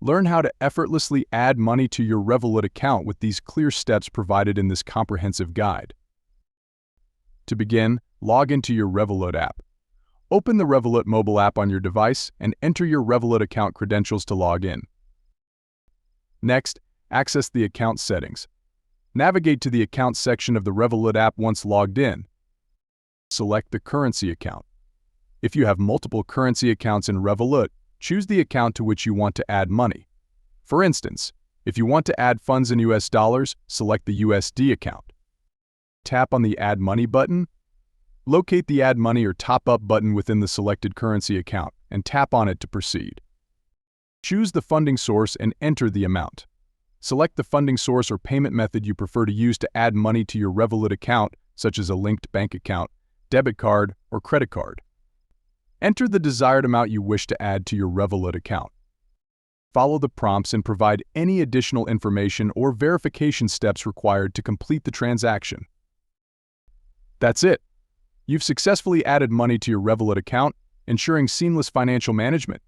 Learn how to effortlessly add money to your Revolut account with these clear steps provided in this comprehensive guide. To begin, log into your Revolut app. Open the Revolut mobile app on your device and enter your Revolut account credentials to log in. Next, access the account settings. Navigate to the Accounts section of the Revolut app once logged in. Select the currency account. If you have multiple currency accounts in Revolut, choose the account to which you want to add money. For instance, if you want to add funds in US dollars, select the USD account. Tap on the Add Money button. Locate the Add Money or Top Up button within the selected currency account and tap on it to proceed. Choose the funding source and enter the amount. Select the funding source or payment method you prefer to use to add money to your Revolut account, such as a linked bank account, debit card, or credit card. Enter the desired amount you wish to add to your Revolut account. Follow the prompts and provide any additional information or verification steps required to complete the transaction. That's it. You've successfully added money to your Revolut account, ensuring seamless financial management.